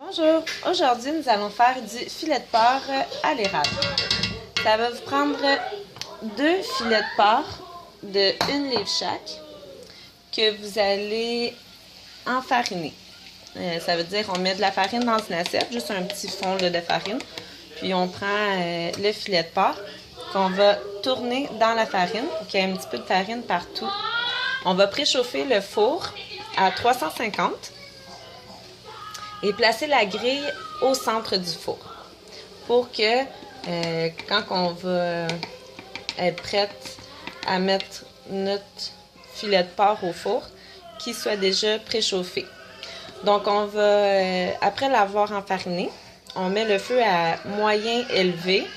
Bonjour, aujourd'hui nous allons faire du filet de porc à l'érable. Ça va vous prendre 2 filets de porc de 1 livre chaque que vous allez enfariner. Ça veut dire qu'on met de la farine dans une assiette, juste un petit fond là, de farine. Puis on prend le filet de porc qu'on va tourner dans la farine pour qu'il y ait un petit peu de farine partout. On va préchauffer le four à 350 et placer la grille au centre du four pour que quand on va être prête à mettre notre filet de porc au four, qu'il soit déjà préchauffé. Donc on va, après l'avoir enfariné, on met le feu à moyen élevé.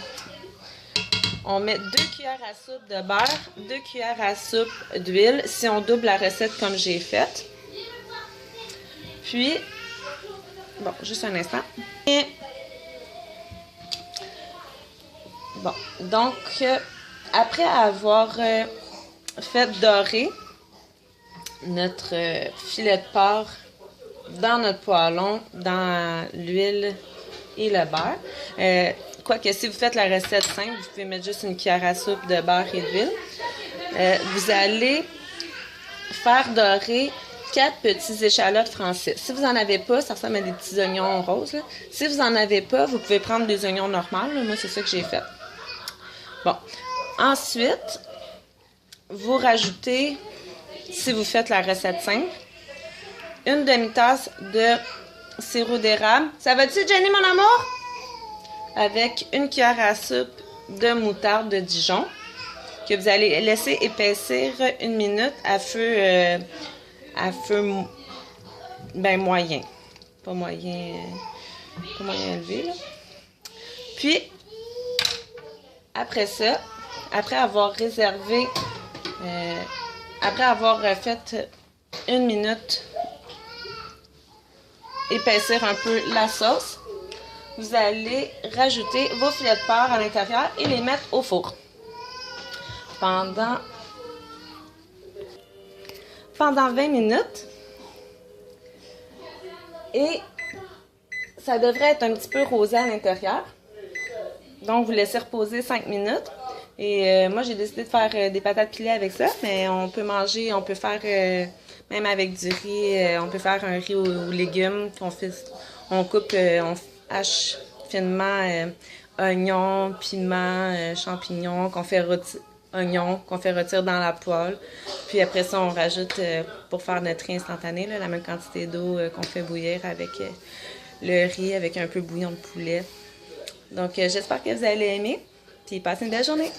On met 2 cuillères à soupe de beurre, 2 cuillères à soupe d'huile, si on double la recette comme j'ai faite. Puis, bon, juste un instant. Et, bon, donc, après avoir fait dorer notre filet de porc dans notre poêlon, dans l'huile et le beurre, quoique si vous faites la recette simple, vous pouvez mettre juste une cuillère à soupe de beurre et d'huile. Vous allez faire dorer 4 petites échalotes françaises. Si vous n'en avez pas, ça ressemble à des petits oignons roses, là. Si vous n'en avez pas, vous pouvez prendre des oignons normaux. Là. Moi, c'est ça que j'ai fait. Bon. Ensuite, vous rajoutez, si vous faites la recette simple, une demi-tasse de sirop d'érable. Ça va-tu, Jenny, mon amour? Avec une cuillère à soupe de moutarde de Dijon que vous allez laisser épaissir 1 minute à feu ben moyen. Pas moyen élevé, là. Puis, après ça, après avoir réservé, après avoir fait 1 minute épaissir un peu la sauce, vous allez rajouter vos filets de porc à l'intérieur et les mettre au four. Pendant 20 minutes. Et ça devrait être un petit peu rosé à l'intérieur. Donc, vous laissez reposer 5 minutes. Et moi, j'ai décidé de faire des patates pilées avec ça. Mais on peut manger, on peut faire même avec du riz. On peut faire un riz aux légumes. On coupe, on hache finement oignons, piments, champignons qu'on fait rôtir dans la poêle. Puis après ça, on rajoute, pour faire notre riz instantané, là, la même quantité d'eau qu'on fait bouillir avec le riz, avec un peu bouillon de poulet. Donc, j'espère que vous allez aimer. Puis passez une belle journée!